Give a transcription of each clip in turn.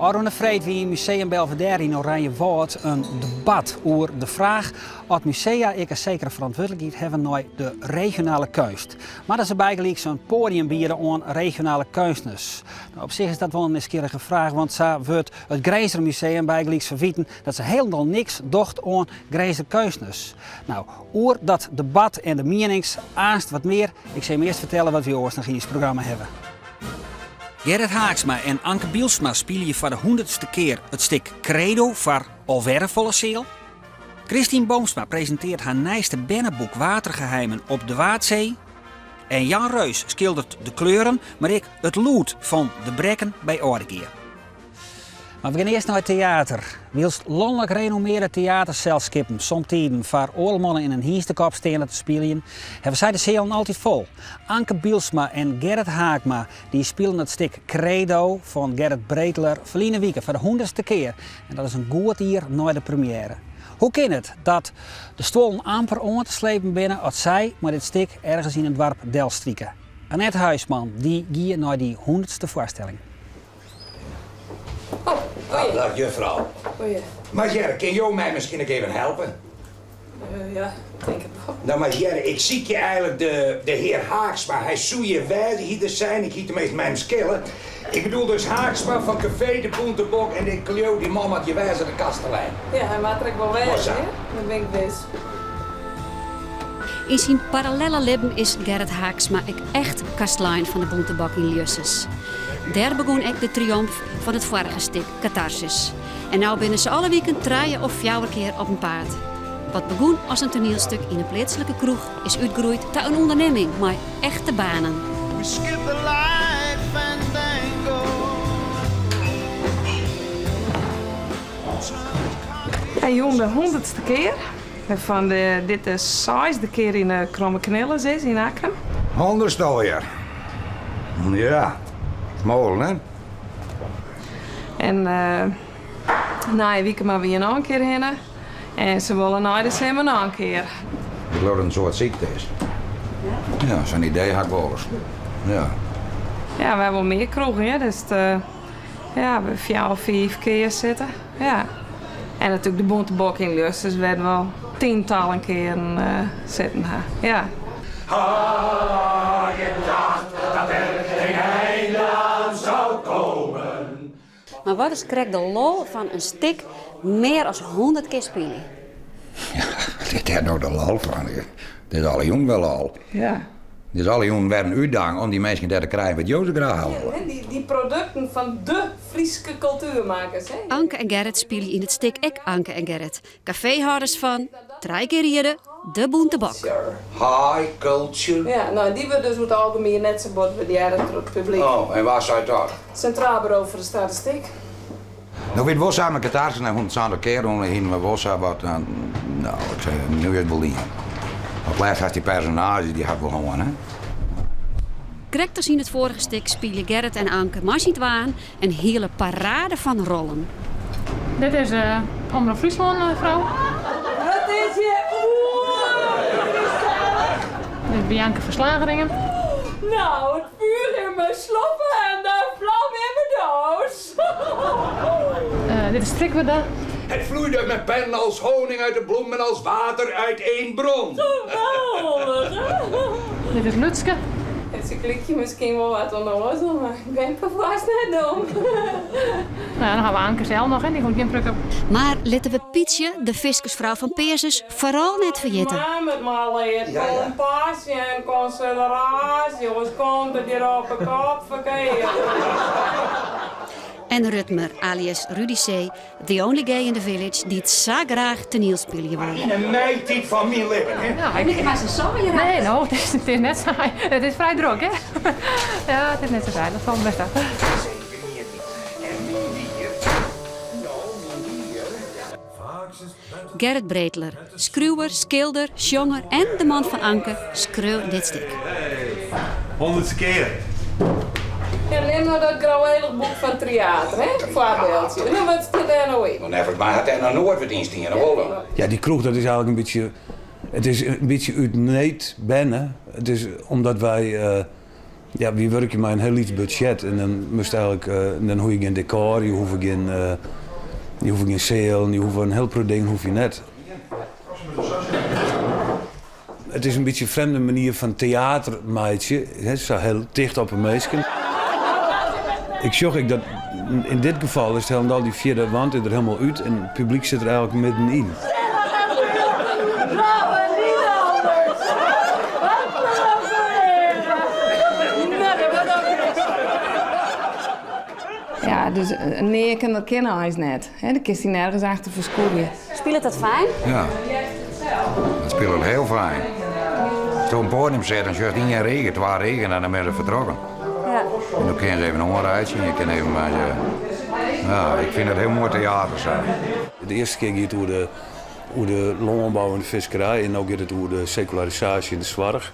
Arone Vreed wie in Museum Belvedere in Oranjewoud een debat over de vraag of musea een zekere verantwoordelijkheid hebben naar de regionale kunst. Maar dat ze bijgelijk zo'n podium bieden aan regionale kunstners. Nou, op zich is dat wel een nieuwsgierige vraag, want zo wordt het Grijzer Museum bijgelijk verweten dat ze helemaal niks docht aan Grijzer kunstners. Nou, over dat debat en de menings aanst wat meer. Ik zal hem eerst vertellen wat we oors nog in het programma hebben. Gerrit Haaksma en Anke Bielsma spelen voor de 100ste keer het stuk Credo voor Alverre volle zeel. Christine Boomsma presenteert haar nijste bennenboek Watergeheimen op de Waadzee. En Jan Reus schildert de kleuren, maar ik het lood van de brekken bij Oordekeer. Maar we gaan eerst naar het theater. Wils landelijk renommeerde theatercelskippen somtijden voor oorlogsmannen in een hiestekop stenen te spelen, hebben zij de zelen altijd vol. Anke Bielsma en Gerrit Haaksma die spelen het stuk Credo van Gerrit Breedler verleden week voor de 100ste keer. En dat is een goed jaar na de première. Hoe kan het dat de stoelen amper aan te slepen binnen als zij met dit stuk ergens in het dorp Delstrieken? Annette Huisman die ging naar die 100ste voorstelling. Dag juffrouw. Goeie. Maar Jerry, kan jou mij misschien ook even helpen? Ja, denk het wel. Nou maar Jerry, ik zie je eigenlijk de heer Haaksma. Hij zou je wijze hier zijn, ik hiet hem eens mijn skillen. Ik bedoel dus Haaksma van Café de Boentebok en ik kleo die man met je wijze de kastelein. Ja, hij maakt er wel wijs, hè? Dat ben ik best. In zijn parallelle leven is Gerrit Haaksma ook echt kastelein van de Boentebok in Liusses. Daar begon ik de triomf van het vorige stuk, Catharsis. En nu binnen ze alle weken 3 of 4 keer op een paard. Wat begon als een toneelstuk in een plaatselijke kroeg is uitgegroeid tot een onderneming met echte banen. We skip the light fandango. Hij jong de 100ste keer. Van dit de 6e keer in de Kromme Knelles is in Akken. 100ste alweer. Ja, mooi hè? En na een week maar weer nog een keer heen. En ze willen na december nog een keer. Ik geloof dat het een soort ziekte is. Ja, zo'n idee had ik wel eens. Ja. Ja, we hebben wel meer kroegen, hè? Dus ja, we 4 of 5 keer zitten. Ja. En natuurlijk de Boentebok in Lius, dus we hebben wel tientallen keren zitten. Ja. Had je gedacht dat er geen einde aan zou komen? Maar wat is correct de lol van een stuk meer dan 100 keer spelen? Ja, dit is nou de lol van. Dit is alle jong wel al. Ja. Dus alle jongen werden uitdagen om die mensen daar te krijgen wat Jozef graag hadden. Ja, die producten van de Friese cultuurmakers. Hè? Anke en Gerrit spelen in het stuk ik Anke en Gerrit. Caféhouders van 3 keer hier de Boentebok. High culture. Ja, nou die we dus over het algemeen net zo bot die jaren door het publiek. Oh, en waar zou je dat? Centraal Bureau voor de Statistiek. Nou, weet wel samen Catharsis en 100 keer doen we wel zo wat aan. Nou, ik zeg nu het wel niet. Op laatst had die personage die had wel gewoon, hè? Correct als in het vorige stuk spelen Gerrit en Anke Marsintwaan een hele parade van rollen. Dit is Omroep Friesland, vrouw. Wat is je? Dit is Bianca Verslageringen. Nou, het vuur in mijn sloppen en de vlam in mijn doos. Dit is Strikwerde. Het vloeide met pen als honing uit de bloem en als water uit één bron. Geweldig, hè? Dit is Lutske. Ze klikt je misschien wel wat onnozel, maar ik ben vast net dom. Nou, dan gaan we Anke zelf nog in, die komt geen prukken. Maar laten we Pietje, de fiscusvrouw van Peerses, vooral net vergeten. Maar met me leert compassie en consideratie, jongens komt het hier op de kop verkeerd. En Rutmer, alias Rudy C., the only gay in the village, die het zo graag toneelspelen wil. In een meidtijd van mijn lippen, hè? Ja, ik Maar ze saai Nee, nou, het is net saai. Het is vrij druk, hè? Ja, het is net zo saai, dat valt best af. Gerrit Breedler, schreeuwer, schilder, jonger en de man van Anke, schreeuwt dit stuk. 100ste keer. Ja, neem nou dat grauwelig boek van theater, hè? Voorbeeldje. Nu wat staat daar nou in? Dan heb ik maar had hij nog nooit wat in de rollen. Ja, die kroeg dat is eigenlijk een beetje. Het is een beetje uit neet binnen. Het is omdat wij Ja, wie werk je met een heel iets budget en dan moest eigenlijk, dan hoef je geen decor, je hoeft geen zeil, je hoeft een heel pro ding hoef je net. Het is een beetje een vreemde manier van theatermaatje, zo heel dicht op een meisje. Ik zag dat in dit geval is het helemaal die vierde wand er helemaal uit en het publiek zit er eigenlijk middenin. Ja, dus nee, dat kennen hij net. Dan kiest hij nergens achter verschoeien. Speelt het fijn? Ja, dat speelt heel fijn. Zo'n podium zit en je niet in regen, het was regen en dan ben je vertrokken. Ja. En dan kun je even een onderuit zien, je kan even maar... Ja, ik vind het heel mooi theater zijn. De eerste keer gaat het over de landbouw en de visserij en nu gaat het over de secularisatie in de zorg.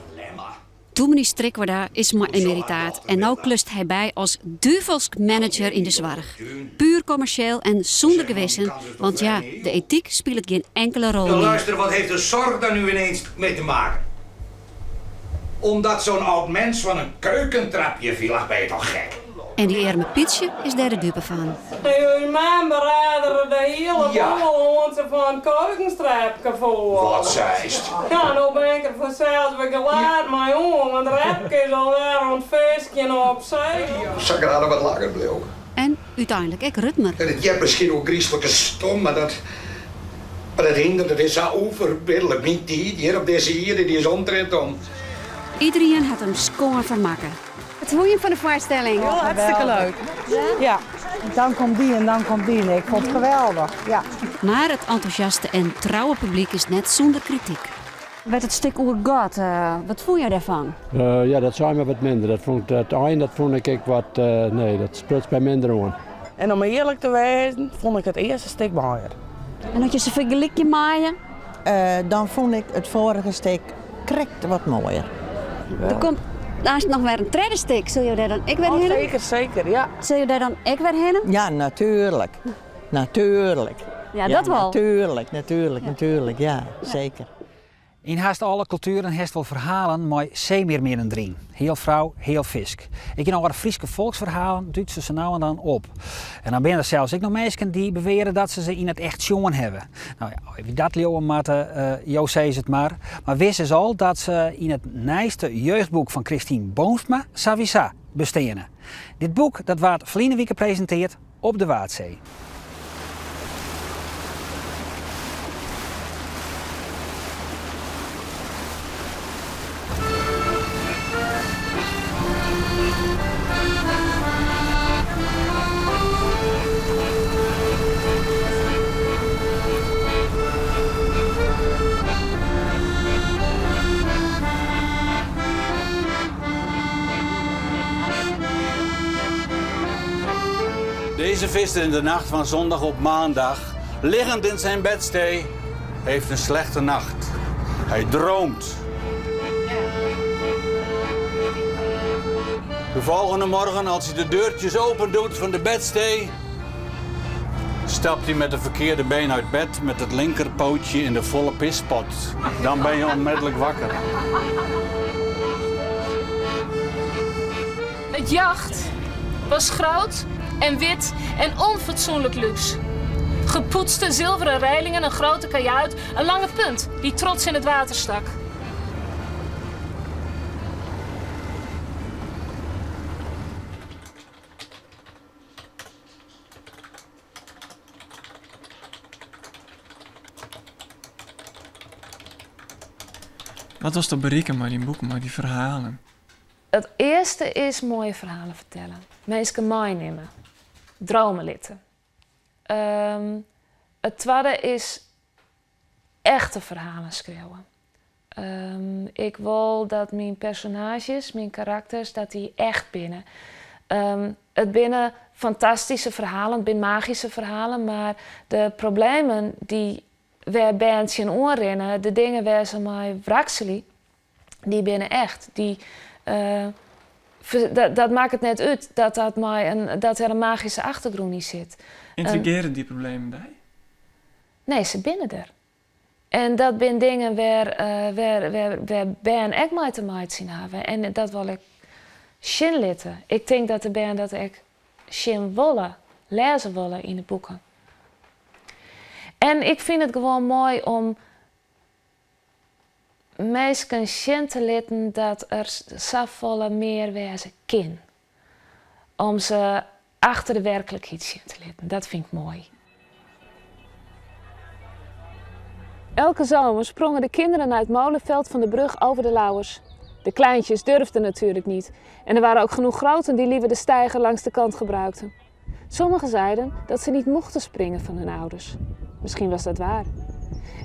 Dominee Strikwarda is maar emeritaat en nu klust hij bij als duvelsk manager in de zorg. Puur commercieel en zonder gewissen, want ja, de ethiek speelt geen enkele rol meer. Luister, wat heeft de zorg daar nu ineens mee te maken? Omdat zo'n oud mens van een keukentrapje viel, ach, ben je toch gek? En die arme Pietje is daar de dupe van. Uw man bereidde de hele Ja. boel van keukenstrapje voor. Wat zeist. Ja, nou ben ik er vanzelf weer gelaat, maar jongen, het rapje is alweer een feestje op zee. Zak er hadden wat langer bleef. En uiteindelijk ook Rutmer. En het je misschien ook griezelijke stom, maar dat hindert, het is zo onverbiddelijk. Niet die hier op deze hier, die is omtrent om. Iedereen had hem schoon vermakken. Wat vond je van de voorstelling? Heel hartstikke leuk. Ja, dan komt die en dan komt die. Nee, ik vond het geweldig. Ja. Maar het enthousiaste en trouwe publiek is net zonder kritiek. Werd het stuk over God, wat vond jij daarvan? Ja, dat zei me wat minder. Het einde vond ik wat, nee, dat sprutst bij minder aan. En om eerlijk te wezen, vond ik het eerste stuk mooier. En had je ze vergelijkje maaien? Dan vond ik het vorige stuk krekt wat mooier. Er komt naast nog weer een tweede stuk. Zul je daar dan ik weer heen? Zeker, zeker, ja. Zul je daar dan ik weer heen? Ja, natuurlijk. Natuurlijk. Ja, dat wel. Natuurlijk, ja, zeker. In haast alle culturen heeft wel verhalen met zeemeerminnen erin. Heel vrouw, heel visk. Ik ken al wat Friese volksverhalen, duidt ze nou en dan op. En dan ben er zelfs ook nog mensen die beweren dat ze in het echt jongen hebben. Nou ja, wie dat leeuwen matten, Jo zei het maar. Maar wist is al dat ze in het nijste jeugdboek van Christine Boomsma, Savisa, besteden. Dit boek dat werd verleden week gepresenteerd op de Waadzee. Deze vis in de nacht van zondag op maandag, liggend in zijn bedstee, heeft een slechte nacht. Hij droomt. De volgende morgen, als hij de deurtjes open doet van de bedstee, stapt hij met de verkeerde been uit bed met het linkerpootje in de volle pispot. Dan ben je onmiddellijk wakker. Het jacht was groot en wit en onfatsoenlijk luxe. Gepoetste zilveren reilingen, een grote kajuit, een lange punt die trots in het water stak. Wat was te bereiken met die boeken, met die verhalen? Het eerste is mooie verhalen vertellen. Mensen meenemen. Dromen litten. Het tweede is echte verhalen schreeuwen. Ik wil dat mijn personages, mijn karakters, dat die echt binnen. Het binnen fantastische verhalen, het binnen magische verhalen, maar de problemen die waar mensen oorrennen, de dingen waar ze mij wrakselen, die binnen echt. Dat maakt het net uit dat er een magische achtergrond niet zit. Intrigeren die problemen bij? Nee, ze binnen er. En dat zijn dingen waar Ben en ik mee te maken zien hebben. En dat wil ik zien litten. Ik denk dat de band dat ik zien willen, lezen willen in de boeken. En ik vind het gewoon mooi om mensen zien te laten dat er zoveel meer wezen kan. Om ze achter de werkelijkheid zien te laten. Dat vind ik mooi. Elke zomer sprongen de kinderen naar het molenveld van de brug over de Lauwers. De kleintjes durfden natuurlijk niet. En er waren ook genoeg groten die liever de steiger langs de kant gebruikten. Sommigen zeiden dat ze niet mochten springen van hun ouders. Misschien was dat waar.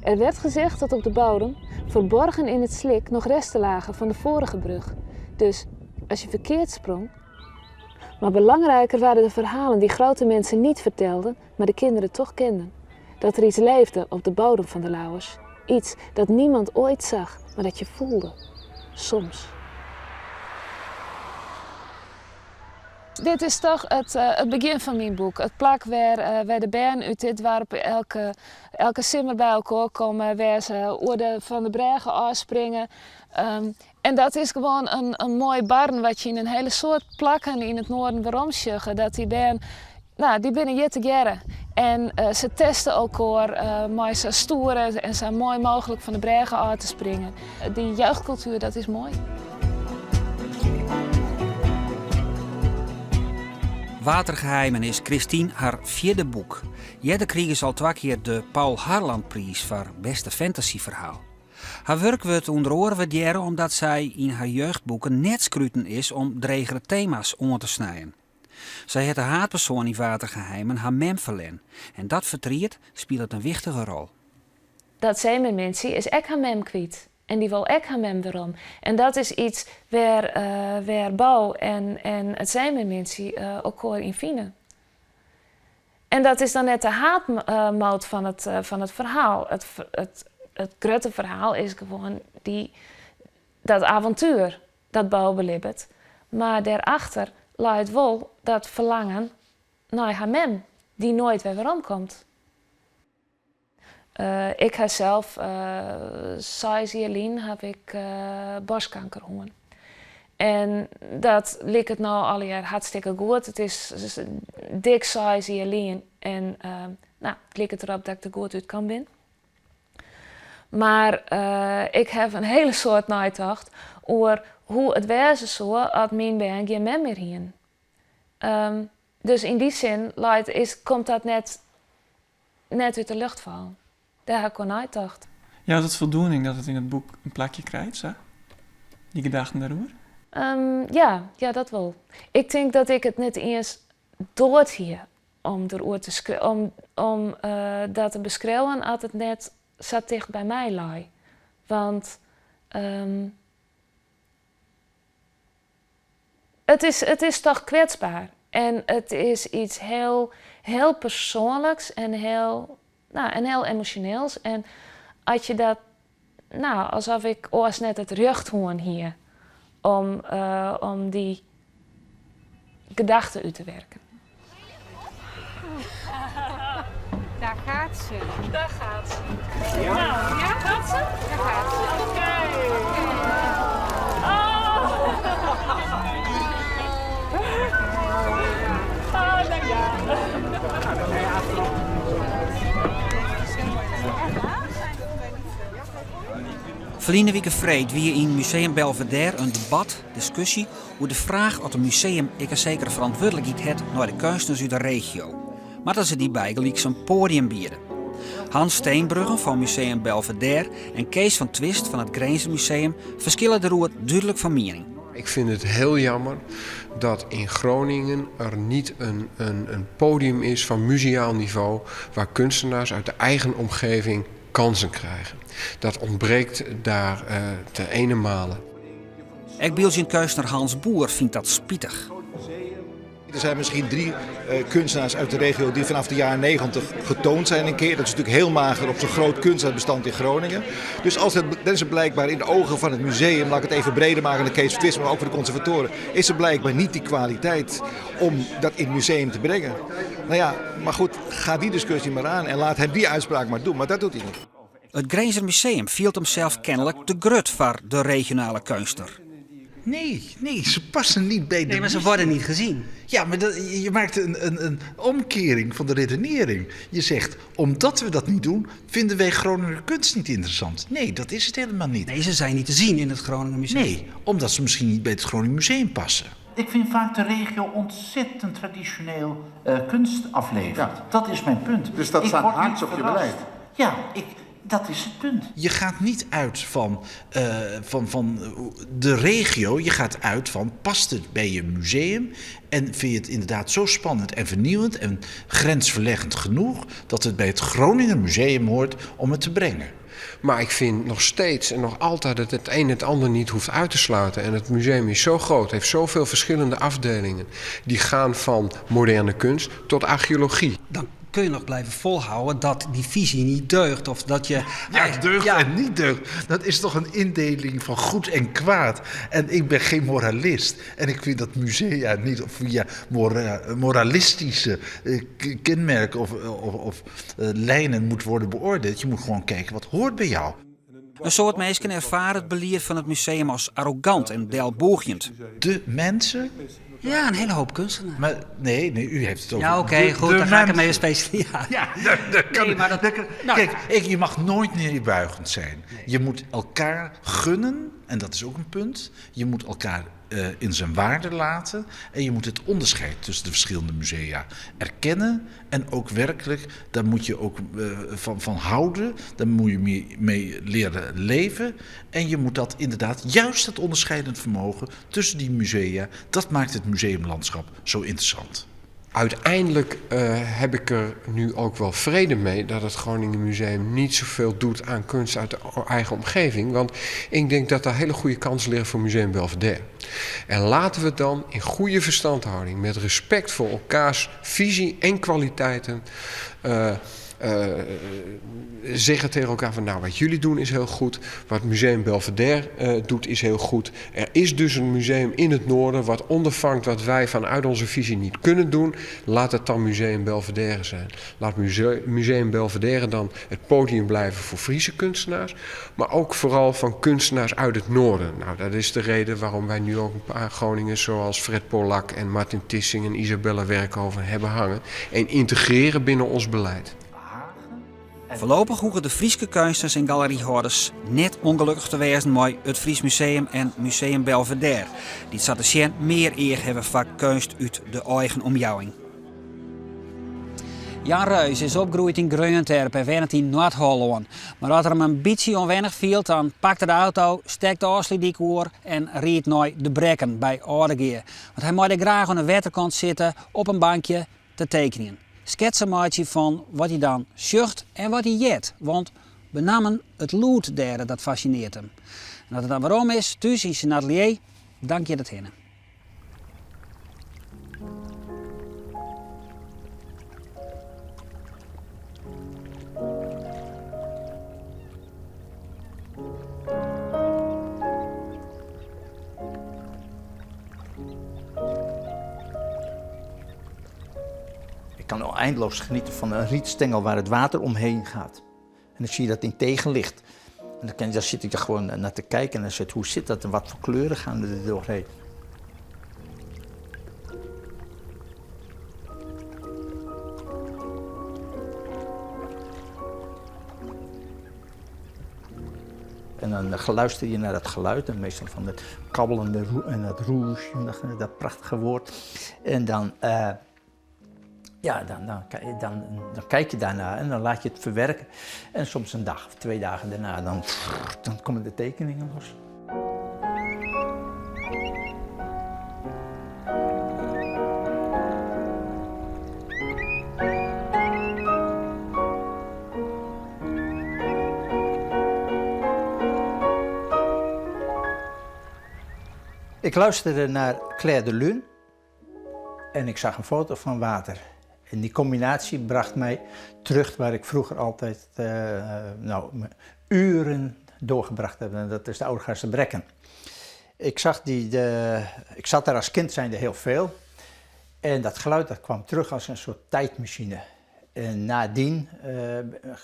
Er werd gezegd dat op de bodem, verborgen in het slik, nog resten lagen van de vorige brug. Dus als je verkeerd sprong. Maar belangrijker waren de verhalen die grote mensen niet vertelden, maar de kinderen toch kenden. Dat er iets leefde op de bodem van de Lauwers. Iets dat niemand ooit zag, maar dat je voelde. Soms. Dit is toch het begin van mijn boek. Het plak waar de band uit dit dorp elke simmer bij elkaar komen, waar ze van de bregen afspringen. En dat is gewoon een mooi barn wat je in een hele soort plakken in het noorden waarom sjuggen. Dat die band, die binnen je te gerren. En ze testen elkaar maar zo stoer en zo mooi mogelijk van de bregen af te springen. Die jeugdcultuur, dat is mooi. Watergeheimen is Christine haar vierde boek. Jette kreeg ze al 2 keer de Paul Harland-prijs voor beste fantasyverhaal. Haar werk wordt onder oren waarderen omdat zij in haar jeugdboeken net scruten is om dregere thema's om te snijden. Zij heeft de haatpersoon in Watergeheimen haar mem verlen. En dat verdriet speelt een wichtige rol. Dat zijn mensen is ek haar mem kwijt. En die wil ek haar mem weerom. En dat is iets waar Bouw en het zijn mensen elkaar in vinden. En dat is dan net de haatmoot van het verhaal. Het grote verhaal is gewoon dat avontuur dat Bouw belibbert. Maar daarachter luidt wel dat verlangen naar haar mem, die nooit weer weerom komt. Ik heb zelf, 6 jaar geleden heb ik borstkanker gehad. En dat lijkt het nou al jaar hartstikke goed. Het is dik 6 jaar geleden en het lijkt het erop dat ik er goed uit kan ben. Maar ik heb een hele soort nagedacht over hoe het wezen zou als mijn band geen mem meer hien. Dus in die zin komt dat net uit de lucht vallen. Daar heb ik gewoon nagedacht. Ja, dat is voldoening dat het in het boek een plakje krijgt, zo? Die gedachten daarover? Ja, dat wel. Ik denk dat ik het net eens dood hier om erover te schrijven, om dat te beschrijven als het net zo dicht bij mij lag. Want het is toch kwetsbaar. En het is iets heel, heel persoonlijks en heel emotioneels. En als je dat, alsof ik oors net het recht hoor hier, om die gedachten uit te werken. Daar gaat ze. Daar gaat ze. Ja? Ja, gaat ze? Daar gaat ze. Verleden week vreed wie in Museum Belvedere een discussie over de vraag of het museum een zekere verantwoordelijkheid heeft naar de kunstenaars uit de regio. Maar dat ze die bijgelijk zijn podium bieden. Hans Steenbruggen van Museum Belvedere en Kees van Twist van het Grijzer Museum verschillen daarover duidelijk van mening. Ik vind het heel jammer dat in Groningen er niet een podium is van museaal niveau waar kunstenaars uit de eigen omgeving kansen krijgen. Dat ontbreekt daar te ene male. Ekbieltje kunstenaar Hans Boer vindt dat spietig. Er zijn misschien 3 kunstenaars uit de regio die vanaf de jaren 90 getoond zijn een keer. Dat is natuurlijk heel mager op zo'n groot kunstbestand in Groningen. Dus dat is het blijkbaar in de ogen van het museum, laat ik het even breder maken dan Kees van Twist, maar ook voor de conservatoren, is er blijkbaar niet die kwaliteit om dat in het museum te brengen. Nou ja, maar goed, ga die discussie maar aan en laat hem die uitspraak maar doen, maar dat doet hij niet. Het Grijzer Museum viel hem zelf kennelijk te grut voor de regionale kunstenaar. Nee, ze passen niet bij de Nee, maar ze missie. worden niet gezien. Ja, maar je maakt een omkering van de redenering. Je zegt, omdat we dat niet doen, vinden wij Groninger kunst niet interessant. Nee, dat is het helemaal niet. Nee, ze zijn niet te zien in het Groninger Museum. Nee, omdat ze misschien niet bij het Groninger Museum passen. Ik vind vaak de regio ontzettend traditioneel kunst aflevert. Ja. Dat is mijn punt. Dus dat staat haaks op je beleid? Ja, dat is het punt. Je gaat niet uit van de regio. Je gaat uit van, past het bij je museum? En vind je het inderdaad zo spannend en vernieuwend en grensverleggend genoeg dat het bij het Groninger Museum hoort om het te brengen? Maar ik vind nog steeds en nog altijd dat het een het ander niet hoeft uit te sluiten. En het museum is zo groot, heeft zoveel verschillende afdelingen. Die gaan van moderne kunst tot archeologie. Dan kun je nog blijven volhouden dat die visie niet deugt. Of dat je... Ja, deugd en niet deugd. Dat is toch een indeling van goed en kwaad. En ik ben geen moralist. En ik vind dat musea niet via moralistische kenmerken of lijnen moet worden beoordeeld. Je moet gewoon kijken wat hoort bij jou. Een soort mensen ervaren het beleid van het museum als arrogant en delboogend. De mensen? Ja, een hele hoop kunstenaars. Maar nee, u heeft het over... Ja, oké, goed, dan ga ik ermee specifiek. Ja, kijk, je mag nooit neerbuigend zijn. Nee. Je moet elkaar gunnen, en dat is ook een punt. Je moet elkaar in zijn waarde laten. En je moet het onderscheid tussen de verschillende musea erkennen. En ook werkelijk, daar moet je ook van houden. Daar moet je mee leren leven. En je moet dat inderdaad, juist het onderscheidend vermogen tussen die musea, dat maakt het museumlandschap zo interessant. Uiteindelijk heb ik er nu ook wel vrede mee dat het Groningen Museum niet zoveel doet aan kunst uit de eigen omgeving. Want ik denk dat daar hele goede kansen liggen voor Museum Belvedere. En laten we dan in goede verstandhouding, met respect voor elkaars visie en kwaliteiten, zeggen tegen elkaar van nou, wat jullie doen is heel goed, wat Museum Belvedere doet is heel goed. Er is dus een museum in het noorden wat ondervangt wat wij vanuit onze visie niet kunnen doen. Laat het dan Museum Belvedere zijn. Laat Museum Belvedere dan het podium blijven voor Friese kunstenaars, maar ook vooral van kunstenaars uit het noorden. Nou, dat is de reden waarom wij nu ook een paar Groningers zoals Fred Polak en Martin Tissing en Isabella Werkhoven hebben hangen en integreren binnen ons beleid. Voorlopig hoegen de Friese kunstenaars en galeriehouders net ongelukkig te wezen met het Fries Museum en Museum Belvedere. Die zaten meer eer hebben van kunst uit de eigen omjouwing. Jan Ruijs is opgegroeid in Grunenterp en woont in Noord-Holland. Maar als er hem een beetje onwennig viel, dan pakte de auto, stekte de Osliedik oer en reed naar de Brekken bij Oudegeer. Want hij mocht graag aan de waterkant zitten op een bankje te tekenen. Schetsen maatje van wat hij dan zucht en wat hij jet. Want benamen het lood derde, dat fascineert hem. En dat het dan waarom is, thuis in zijn atelier, dank je dat hinnen. Ik kan al eindeloos genieten van een rietstengel waar het water omheen gaat. En dan zie je dat in tegenlicht. En dan zit ik er gewoon naar te kijken en dan zeg ik, hoe zit dat en wat voor kleuren gaan er doorheen? En dan luister je naar dat geluid, en meestal van het kabbelende en het rouge, dat prachtige woord. En dan... Ja, dan kijk je daarna en dan laat je het verwerken. En soms een dag of 2 dagen daarna, dan komen de tekeningen los. Ik luisterde naar Claire de Lune en ik zag een foto van water. En die combinatie bracht mij terug waar ik vroeger altijd uren doorgebracht heb. En dat is de Oudegaardse Brekken. Ik zat daar als kind zijnde heel veel. En dat geluid dat kwam terug als een soort tijdmachine. En nadien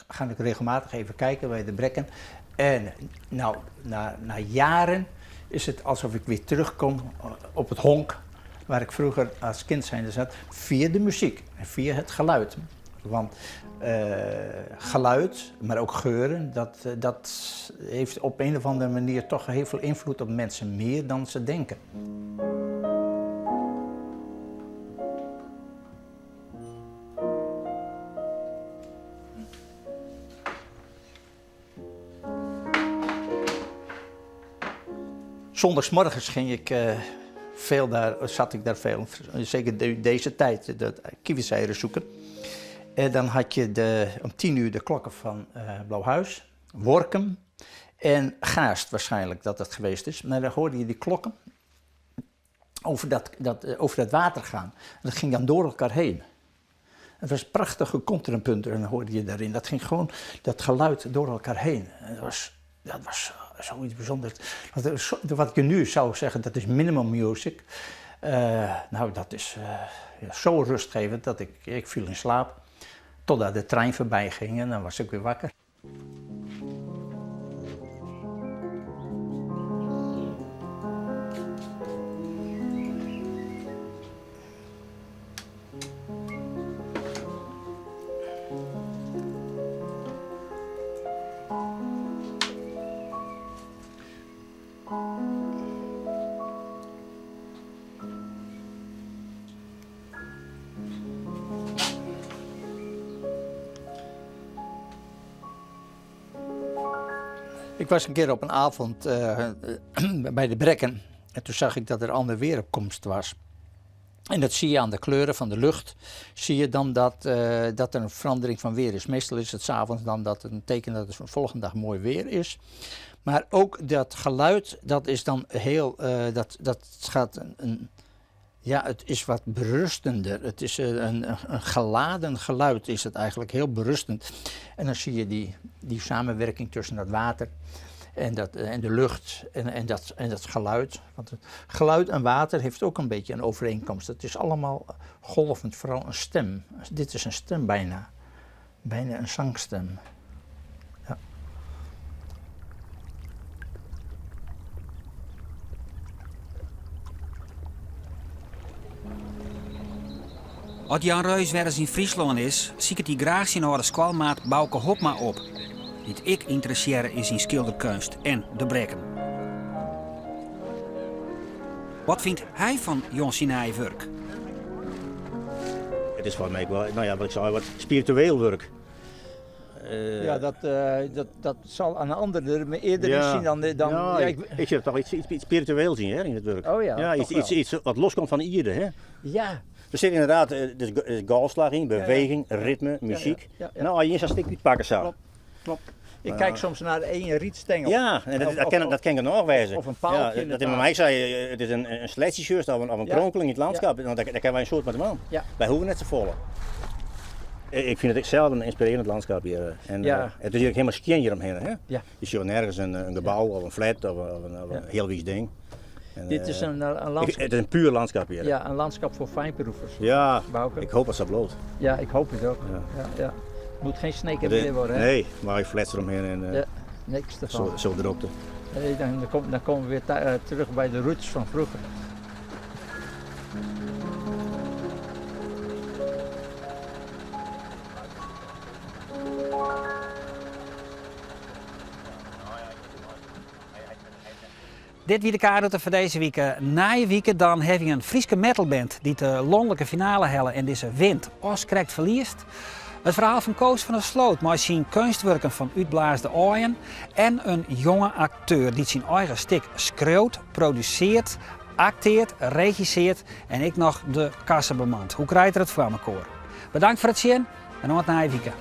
ga ik regelmatig even kijken bij de Brekken. En nou, na jaren is het alsof ik weer terugkom op het honk waar ik vroeger als kind zijnde zat, via de muziek en via het geluid. Want geluid, maar ook geuren, dat heeft op een of andere manier toch heel veel invloed op mensen, meer dan ze denken. Zondagsmorgens ging ik zat ik daar veel, zeker deze tijd, de kievitseieren zoeken. En dan had je om 10 uur de klokken van Blauwhuis, Workum en Gaast waarschijnlijk dat het geweest is. Maar dan hoorde je die klokken over dat water gaan. En dat ging dan door elkaar heen. Het was prachtige contrapunten en dan hoorde je daarin. Dat ging gewoon, dat geluid door elkaar heen. En dat was zoiets bijzonders. Wat ik nu zou zeggen, dat is minimal music. Nou, dat is zo rustgevend dat ik viel in slaap. Totdat de trein voorbij ging en dan was ik weer wakker. Ik was een keer op een avond bij de Brekken en toen zag ik dat er ander weeropkomst was. En dat zie je aan de kleuren van de lucht, zie je dan dat er een verandering van weer is. Meestal is het 's avonds dan dat het een teken dat het de volgende dag mooi weer is. Maar ook dat geluid, dat is dan heel, dat gaat het is wat berustender. Het is een geladen geluid is het eigenlijk, heel berustend. En dan zie je die samenwerking tussen dat water en de lucht en dat geluid. Want het geluid en water heeft ook een beetje een overeenkomst. Het is allemaal golvend, vooral een stem. Dit is een stem bijna. Bijna een zangstem. Ja. Als Jan Reus weer eens in Friesland is, zie ik die graag zien naar de squalmaat Bouke Hopma op. Die ik interesseer is in schilderkunst en de Brekken. Wat vindt hij van Jons werk? Het is voor mij wel, wat ik zei, wat spiritueel werk. Ja, dat zal aan een ander eerder zien dan... Ik zie toch iets spiritueel zien, hè, in het werk. Oh ja, ja iets wat loskomt van ieder, hè. Ja. Er zit inderdaad de galslag in, beweging, ritme, muziek. Nou, als je eens een stukje uitpakken zou. Klopt. Ik kijk soms naar één rietstengel. Ja, en dat kan ik nog wijzen. Of een paaltje. Ja, dat hij bij mij zei, het is een sledgejuist of een kronkeling in het landschap. Nou, daar kennen wij een soort met hem aan. Ja. Wij hoeven net te volgen. Ik vind het zelf een inspirerend landschap hier. En, het is eigenlijk helemaal skien hieromheen. Hè? Ja. Je ziet nergens een gebouw of een flat of een heel wies ding. En, dit is een landschap. Het is een puur landschap hier. Ja, een landschap voor fijnproevers. Ja, Bouke. Ik hoop dat ze bloot. Ja, ik hoop het ook. Ja. Het moet geen snake meer worden. Hè? Nee, maar je flats eromheen en niks ervan. Zo droogte. Nee, dan komen we weer terug bij de roots van vroeger. Dit wie de kaarten voor deze week. Na je week dan heb je een Frieske metalband die de landelijke finale hellen en deze wint als correct verliest. Het verhaal van Koos van der Sloot met zijn kunstwerken van uitblaasde ogen en een jonge acteur die zijn eigen stuk schreeuwt, produceert, acteert, regisseert en ik nog de kassen bemand. Hoe krijgt er het voor elkaar? Bedankt voor het zien en tot na je week.